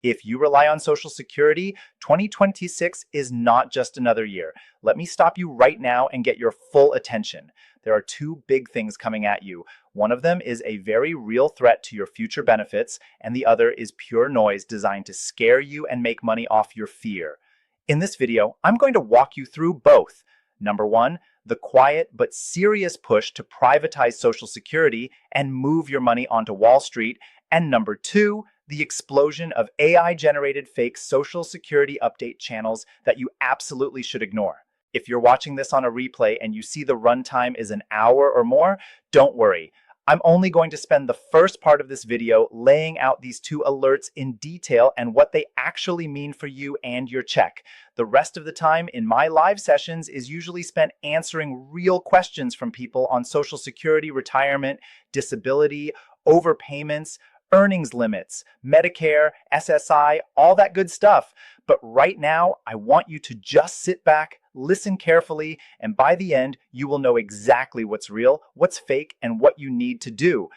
If you rely on Social Security, 2026 is not just another year. Let me stop you right now and get your full attention. There are two big things coming at you. One of them is a very real threat to your future benefits, and the other is pure noise designed to scare you and make money off your fear. In this video, I'm going to walk you through both. Number one, the quiet but serious push to privatize Social Security and move your money onto Wall Street. And number two, the explosion of AI-generated fake Social Security update channels that you absolutely should ignore. If you're watching this on a replay and you see the runtime is an hour or more, don't worry. I'm only going to spend the first part of this video laying out these two alerts in detail and what they actually mean for you and your check. The rest of the time in my live sessions is usually spent answering real questions from people on Social Security, retirement, disability, overpayments, earnings limits, Medicare, SSI, all that good stuff. But right now, I want you to just sit back, listen carefully, and by the end, you will know exactly what's real, what's fake, and what you need to do.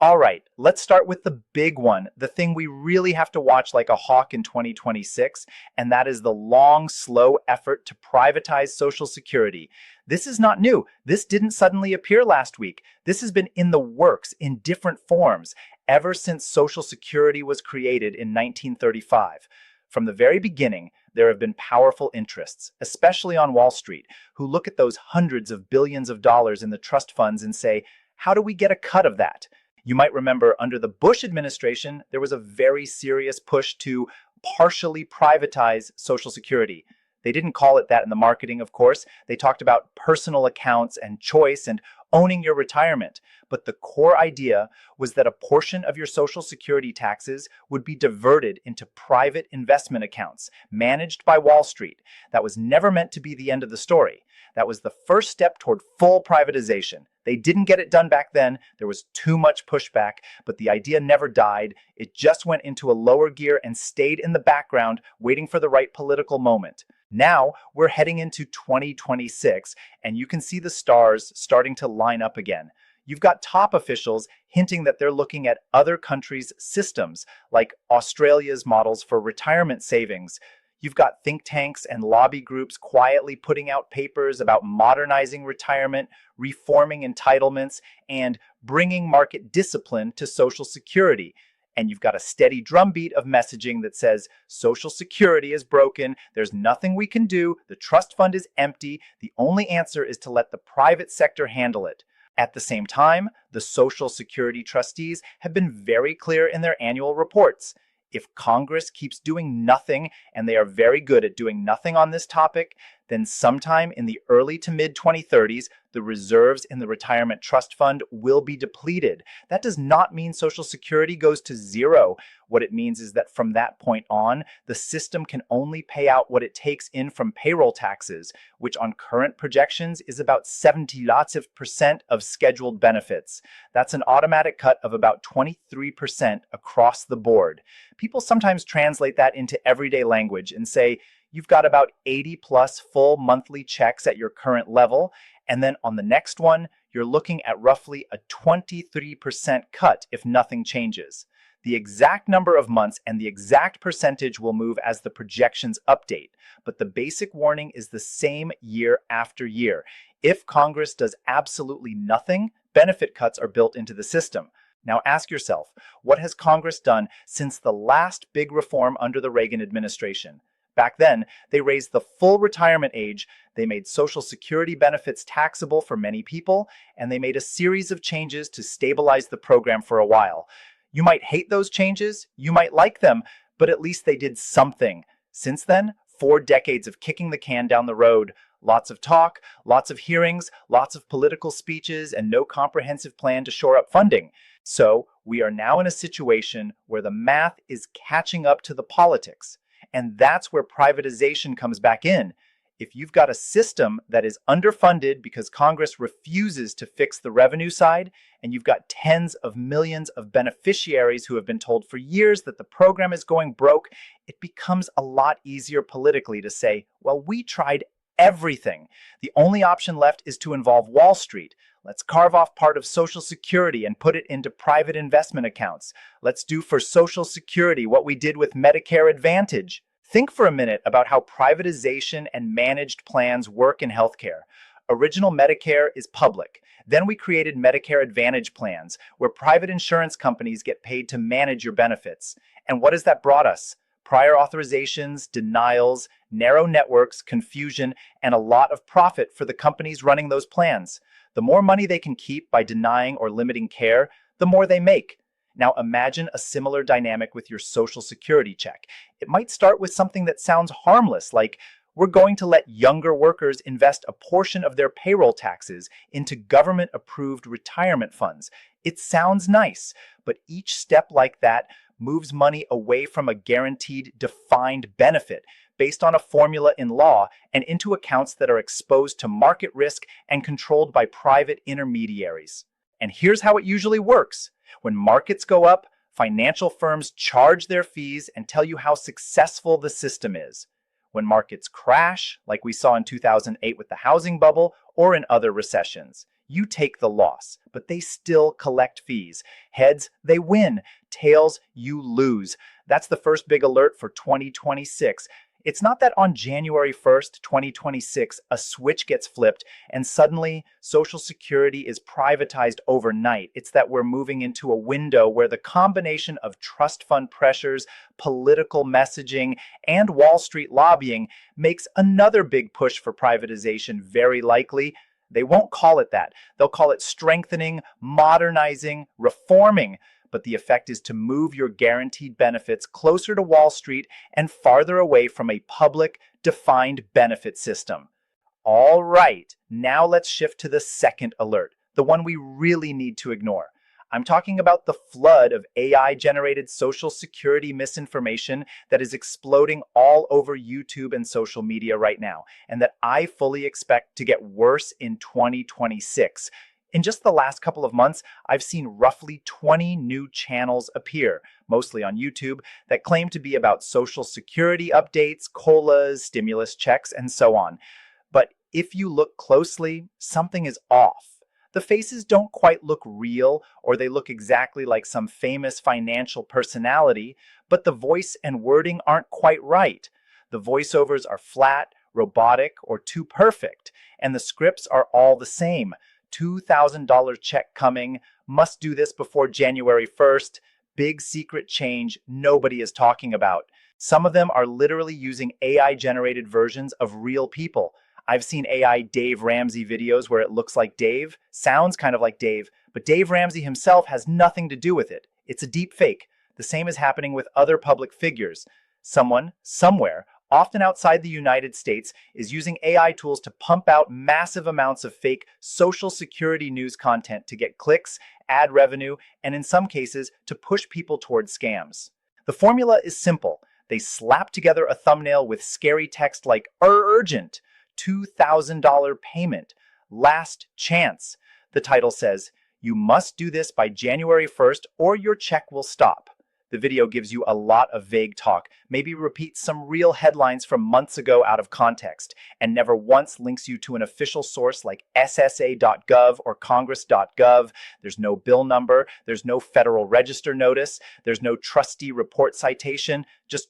All right, let's start with the big one, the thing we really have to watch like a hawk in 2026, and that is the long, slow effort to privatize Social Security. This is not new. This didn't suddenly appear last week. This has been in the works in different forms ever since Social Security was created in 1935. From the very beginning, there have been powerful interests, especially on Wall Street, who look at those hundreds of billions of dollars in the trust funds and say, how do we get a cut of that? You might remember under the Bush administration, there was a very serious push to partially privatize Social Security. They didn't call it that in the marketing, of course. They talked about personal accounts and choice and owning your retirement. But the core idea was that a portion of your Social Security taxes would be diverted into private investment accounts managed by Wall Street. That was never meant to be the end of the story. That was the first step toward full privatization. They didn't get it done back then. There was too much pushback, but the idea never died. It just went into a lower gear and stayed in the background, waiting for the right political moment. Now we're heading into 2026, and you can see the stars starting to line up again. You've got top officials hinting that they're looking at other countries' systems, like Australia's models for retirement savings. You've got think tanks and lobby groups quietly putting out papers about modernizing retirement, reforming entitlements, and bringing market discipline to Social Security. And you've got a steady drumbeat of messaging that says Social Security is broken, there's nothing we can do, the trust fund is empty, the only answer is to let the private sector handle it. At the same time, the Social Security trustees have been very clear in their annual reports. If Congress keeps doing nothing, and they are very good at doing nothing on this topic, then sometime in the early to mid-2030s, the reserves in the retirement trust fund will be depleted. That does not mean Social Security goes to zero. What it means is that from that point on, the system can only pay out what it takes in from payroll taxes, which on current projections is about 70% of scheduled benefits. That's an automatic cut of about 23% across the board. People sometimes translate that into everyday language and say, you've got about 80 plus full monthly checks at your current level, and then on the next one, you're looking at roughly a 23% cut if nothing changes. The exact number of months and the exact percentage will move as the projections update, but the basic warning is the same year after year. If Congress does absolutely nothing, benefit cuts are built into the system. Now ask yourself, what has Congress done since the last big reform under the Reagan administration? Back then, they raised the full retirement age, they made Social Security benefits taxable for many people, and they made a series of changes to stabilize the program for a while. You might hate those changes, you might like them, but at least they did something. Since then, 4 decades of kicking the can down the road. Lots of talk, lots of hearings, lots of political speeches, and no comprehensive plan to shore up funding. So, we are now in a situation where the math is catching up to the politics. And that's where privatization comes back in. If you've got a system that is underfunded because Congress refuses to fix the revenue side, and you've got tens of millions of beneficiaries who have been told for years that the program is going broke, it becomes a lot easier politically to say, well, we tried everything. The only option left is to involve Wall Street. Let's carve off part of Social Security and put it into private investment accounts. Let's do for Social Security what we did with Medicare Advantage. Think for a minute about how privatization and managed plans work in healthcare. Original Medicare is public. Then we created Medicare Advantage plans, where private insurance companies get paid to manage your benefits. And what has that brought us? Prior authorizations, denials, narrow networks, confusion, and a lot of profit for the companies running those plans. The more money they can keep by denying or limiting care, the more they make. Now imagine a similar dynamic with your Social Security check. It might start with something that sounds harmless, like we're going to let younger workers invest a portion of their payroll taxes into government-approved retirement funds. It sounds nice, but each step like that moves money away from a guaranteed, defined benefit based on a formula in law and into accounts that are exposed to market risk and controlled by private intermediaries. And here's how it usually works. When markets go up, financial firms charge their fees and tell you how successful the system is. When markets crash, like we saw in 2008 with the housing bubble or in other recessions, you take the loss, but they still collect fees. Heads, they win. Tails, you lose. That's the first big alert for 2026. It's not that on January 1st, 2026, a switch gets flipped and suddenly Social Security is privatized overnight. It's that we're moving into a window where the combination of trust fund pressures, political messaging, and Wall Street lobbying makes another big push for privatization very likely. They won't call it that. They'll call it strengthening, modernizing, reforming. But the effect is to move your guaranteed benefits closer to Wall Street and farther away from a public, defined benefit system. All right, now let's shift to the second alert, the one we really need to ignore. I'm talking about the flood of AI-generated Social Security misinformation that is exploding all over YouTube and social media right now, and that I fully expect to get worse in 2026. In just the last couple of months, I've seen roughly 20 new channels appear, mostly on YouTube, that claim to be about Social Security updates, COLAs, stimulus checks, and so on. But if you look closely, something is off. The faces don't quite look real, or they look exactly like some famous financial personality, but the voice and wording aren't quite right. The voiceovers are flat, robotic, or too perfect, and the scripts are all the same. $2,000 check coming, must do this before January 1st, big secret change nobody is talking about. Some of them are literally using AI-generated versions of real people. I've seen AI Dave Ramsey videos where it looks like Dave, sounds kind of like Dave, but Dave Ramsey himself has nothing to do with it. It's a deep fake. The same is happening with other public figures. Someone, somewhere, often outside the United States, is using AI tools to pump out massive amounts of fake Social Security news content to get clicks, ad revenue, and in some cases, to push people towards scams. The formula is simple. They slap together a thumbnail with scary text like urgent, $2,000 payment, last chance. The title says, you must do this by January 1st or your check will stop. The video gives you a lot of vague talk, maybe repeats some real headlines from months ago out of context, and never once links you to an official source like SSA.gov or Congress.gov. There's no bill number, there's no Federal Register notice, there's no Trustee Report citation, just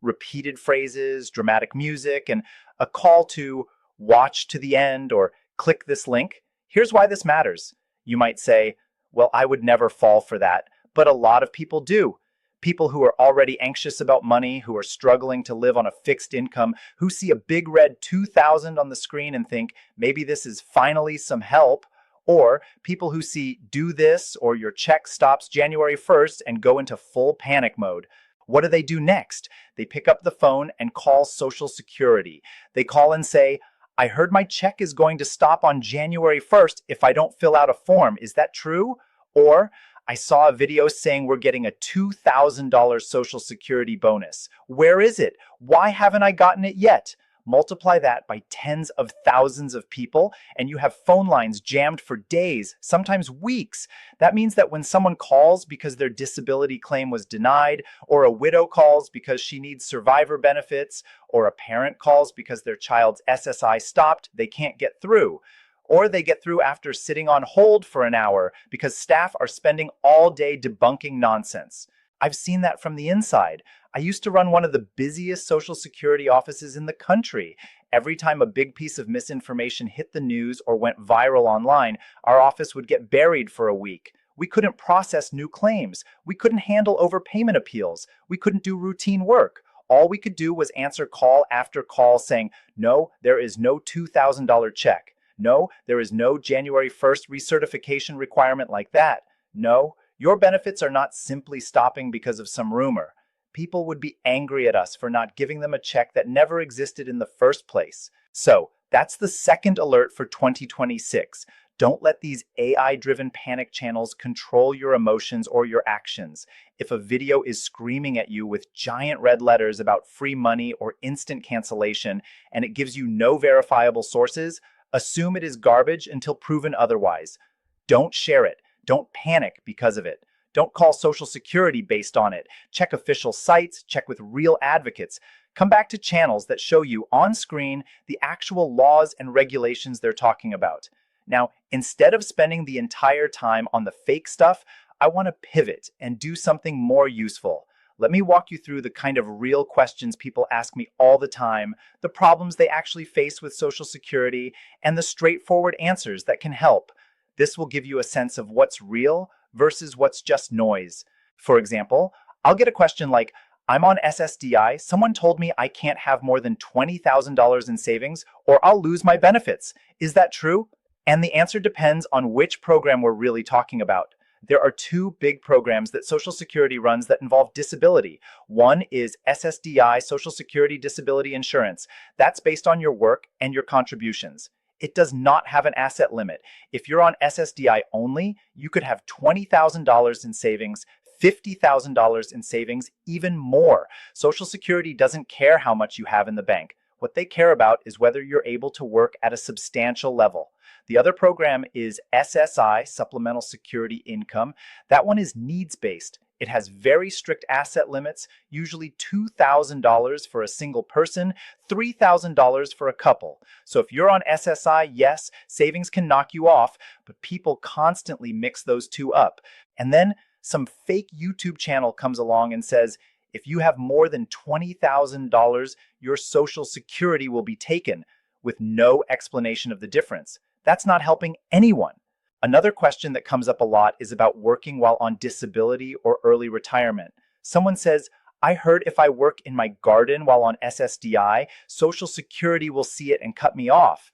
repeated phrases, dramatic music, and a call to watch to the end or click this link. Here's why this matters. You might say, well, I would never fall for that, but a lot of people do. People who are already anxious about money, who are struggling to live on a fixed income, who see a big red 2,000 on the screen and think, maybe this is finally some help, or people who see do this or your check stops January 1st and go into full panic mode. What do they do next? They pick up the phone and call Social Security. They call and say, I heard my check is going to stop on January 1st if I don't fill out a form. Is that true? Or, I saw a video saying we're getting a $2,000 Social Security bonus. Where is it? Why haven't I gotten it yet? Multiply that by tens of thousands of people, and you have phone lines jammed for days, sometimes weeks. That means that when someone calls because their disability claim was denied, or a widow calls because she needs survivor benefits, or a parent calls because their child's SSI stopped, they can't get through, Or they get through after sitting on hold for an hour because staff are spending all day debunking nonsense. I've seen that from the inside. I used to run one of the busiest Social Security offices in the country. Every time a big piece of misinformation hit the news or went viral online, our office would get buried for a week. We couldn't process new claims. We couldn't handle overpayment appeals. We couldn't do routine work. All we could do was answer call after call saying, no, there is no $2,000 check. No, there is no January 1st recertification requirement like that. No, your benefits are not simply stopping because of some rumor. People would be angry at us for not giving them a check that never existed in the first place. So, that's the second alert for 2026. Don't let these AI-driven panic channels control your emotions or your actions. If a video is screaming at you with giant red letters about free money or instant cancellation, and it gives you no verifiable sources, assume it is garbage until proven otherwise. Don't share it. Don't panic because of it. Don't call Social Security based on it. Check official sites, check with real advocates. Come back to channels that show you on screen the actual laws and regulations they're talking about. Now, instead of spending the entire time on the fake stuff, I want to pivot and do something more useful. Let me walk you through the kind of real questions people ask me all the time, the problems they actually face with Social Security, and the straightforward answers that can help. This will give you a sense of what's real versus what's just noise. For example, I'll get a question like, I'm on SSDI, someone told me I can't have more than $20,000 in savings or I'll lose my benefits. Is that true? And the answer depends on which program we're really talking about. There are two big programs that Social Security runs that involve disability. One is SSDI, Social Security Disability Insurance. That's based on your work and your contributions. It does not have an asset limit. If you're on SSDI only, you could have $20,000 in savings, $50,000 in savings, even more. Social Security doesn't care how much you have in the bank. What they care about is whether you're able to work at a substantial level. The other program is SSI, Supplemental Security Income. That one is needs-based. It has very strict asset limits, usually $2,000 for a single person, $3,000 for a couple. So if you're on SSI, yes, savings can knock you off, but people constantly mix those two up. And then some fake YouTube channel comes along and says, if you have more than $20,000, your Social Security will be taken, with no explanation of the difference. That's not helping anyone. Another question that comes up a lot is about working while on disability or early retirement. Someone says, I heard if I work in my garden while on SSDI, Social Security will see it and cut me off.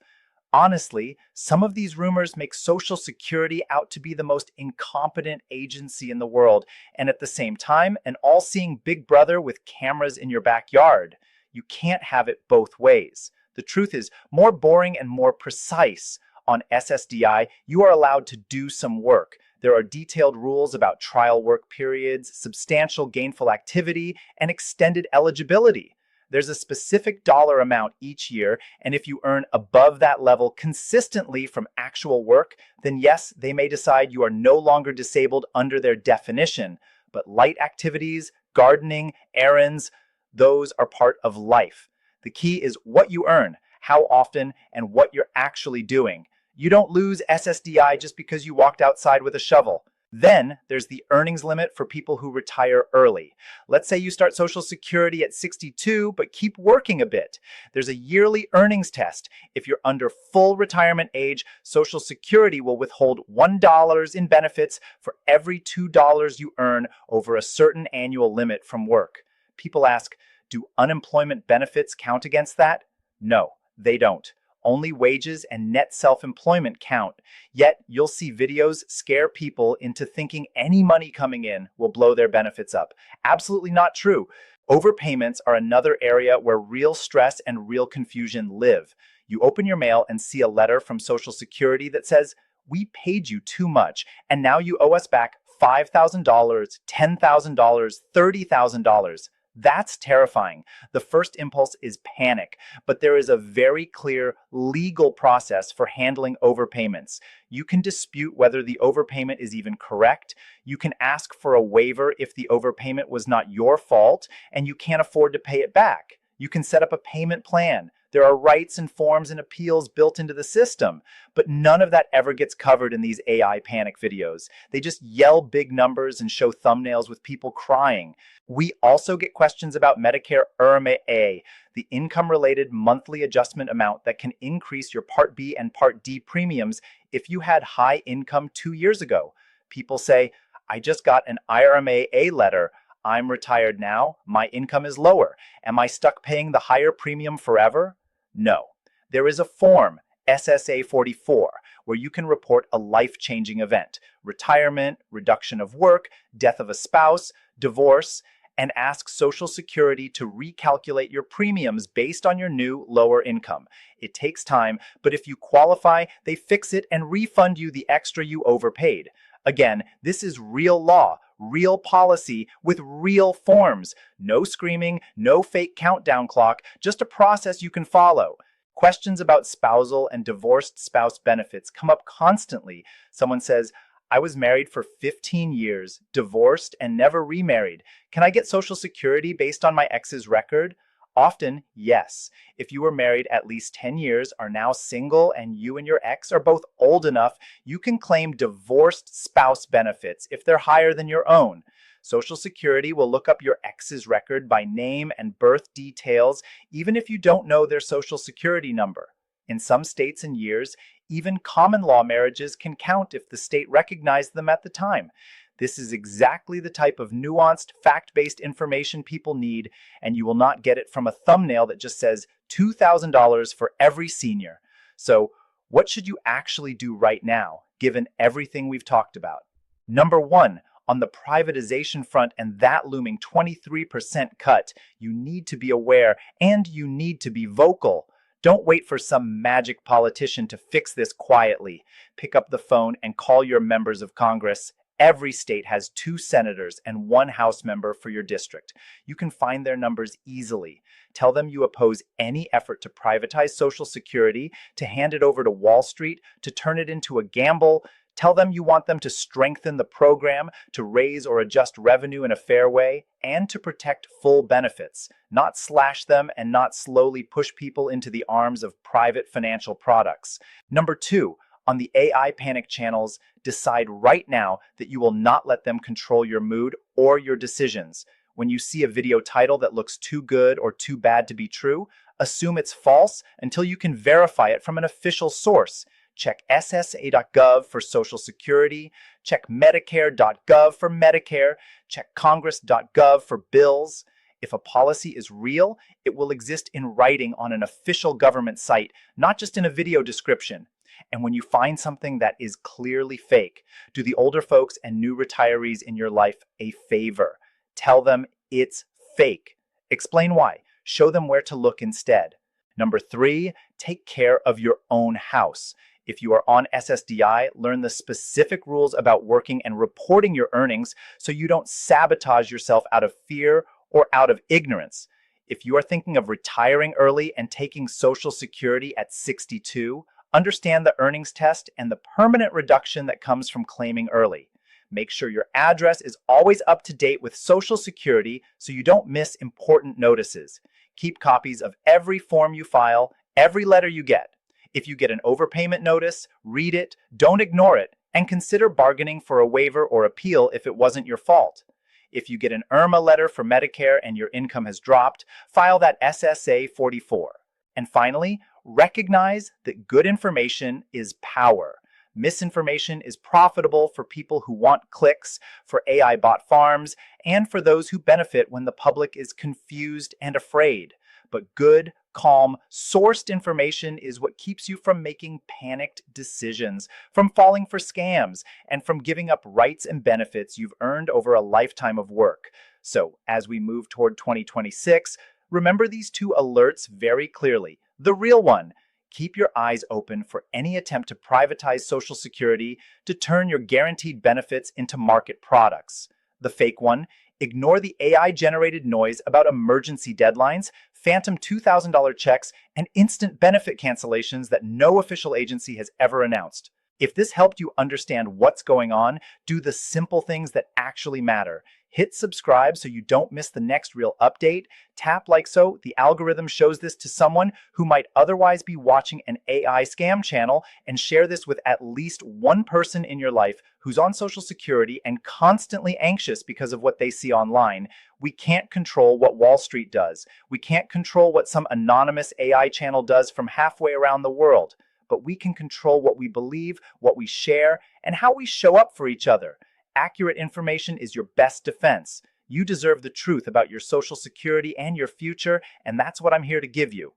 Honestly, some of these rumors make Social Security out to be the most incompetent agency in the world, and at the same time, an all-seeing big brother with cameras in your backyard. You can't have it both ways. The truth is more boring and more precise. On SSDI, you are allowed to do some work. There are detailed rules about trial work periods, substantial gainful activity, and extended eligibility. There's a specific dollar amount each year, and if you earn above that level consistently from actual work, then yes, they may decide you are no longer disabled under their definition. But light activities, gardening, errands, those are part of life. The key is what you earn, how often, and what you're actually doing. You don't lose SSDI just because you walked outside with a shovel. Then there's the earnings limit for people who retire early. Let's say you start Social Security at 62, but keep working a bit. There's a yearly earnings test. If you're under full retirement age, Social Security will withhold $1 in benefits for every $2 you earn over a certain annual limit from work. People ask, do unemployment benefits count against that? No, they don't. Only wages and net self-employment count. Yet, you'll see videos scare people into thinking any money coming in will blow their benefits up. Absolutely not true. Overpayments are another area where real stress and real confusion live. You open your mail and see a letter from Social Security that says, we paid you too much, and now you owe us back $5,000, $10,000, $30,000. That's terrifying. The first impulse is panic, but there is a very clear legal process for handling overpayments. You can dispute whether the overpayment is even correct. You can ask for a waiver if the overpayment was not your fault and you can't afford to pay it back. You can set up a payment plan. There are rights and forms and appeals built into the system, but none of that ever gets covered in these AI panic videos. They just yell big numbers and show thumbnails with people crying. We also get questions about Medicare IRMA, the income-related monthly adjustment amount that can increase your Part B and Part D premiums if you had high income 2 years ago. People say, I just got an IRMA letter. I'm retired now. My income is lower. Am I stuck paying the higher premium forever? No. There is a form, SSA 44, where you can report a life-changing event, retirement, reduction of work, death of a spouse, divorce, and ask Social Security to recalculate your premiums based on your new lower income. It takes time, but if you qualify, they fix it and refund you the extra you overpaid. Again, this is real law, real policy with real forms. No screaming, no fake countdown clock, just a process you can follow. Questions about spousal and divorced spouse benefits come up constantly. Someone says, I was married for 15 years, divorced, and never remarried. Can I get Social Security based on my ex's record? Often, yes. If you were married at least 10 years, are now single, and you and your ex are both old enough, you can claim divorced spouse benefits if they're higher than your own. Social Security will look up your ex's record by name and birth details, even if you don't know their Social Security number. In some states and years, even common law marriages can count if the state recognized them at the time. This is exactly the type of nuanced, fact-based information people need, and you will not get it from a thumbnail that just says $2,000 for every senior. So, what should you actually do right now, given everything we've talked about? Number one, on the privatization front and that looming 23% cut, you need to be aware and you need to be vocal. Don't wait for some magic politician to fix this quietly. Pick up the phone and call your members of Congress. Every state has 2 senators and 1 House member for your district. You can find their numbers easily. Tell them you oppose any effort to privatize Social Security, to hand it over to Wall Street, to turn it into a gamble. Tell them you want them to strengthen the program, to raise or adjust revenue in a fair way, and to protect full benefits, not slash them and not slowly push people into the arms of private financial products. Number 2, on the AI panic channels, decide right now that you will not let them control your mood or your decisions. When you see a video title that looks too good or too bad to be true, assume it's false until you can verify it from an official source. Check SSA.gov for Social Security, check Medicare.gov for Medicare, check Congress.gov for bills. If a policy is real, it will exist in writing on an official government site, not just in a video description. And when you find something that is clearly fake, do the older folks and new retirees in your life a favor. Tell them it's fake. Explain why. Show them where to look instead. Number 3, take care of your own house. If you are on SSDI, learn the specific rules about working and reporting your earnings so you don't sabotage yourself out of fear or out of ignorance. If you are thinking of retiring early and taking Social Security at 62, understand the earnings test and the permanent reduction that comes from claiming early. Make sure your address is always up to date with Social Security so you don't miss important notices. Keep copies of every form you file, every letter you get. If you get an overpayment notice, read it, don't ignore it, and consider bargaining for a waiver or appeal if it wasn't your fault. If you get an IRMA letter for Medicare and your income has dropped, file that SSA 44. And finally, recognize that good information is power. Misinformation is profitable for people who want clicks, for AI bot farms, and for those who benefit when the public is confused and afraid. But good, calm, sourced information is what keeps you from making panicked decisions, from falling for scams, and from giving up rights and benefits you've earned over a lifetime of work. So, as we move toward 2026, remember these 2 alerts very clearly. The real one: keep your eyes open for any attempt to privatize Social Security to turn your guaranteed benefits into market products. The fake one: ignore the AI-generated noise about emergency deadlines, phantom $2,000 checks, and instant benefit cancellations that no official agency has ever announced. If this helped you understand what's going on, do the simple things that actually matter. Hit subscribe so you don't miss the next real update. Tap like so the algorithm shows this to someone who might otherwise be watching an AI scam channel, and share this with at least one person in your life who's on Social Security and constantly anxious because of what they see online. We can't control what Wall Street does. We can't control what some anonymous AI channel does from halfway around the world. But we can control what we believe, what we share, and how we show up for each other. Accurate information is your best defense. You deserve the truth about your Social Security and your future, and that's what I'm here to give you.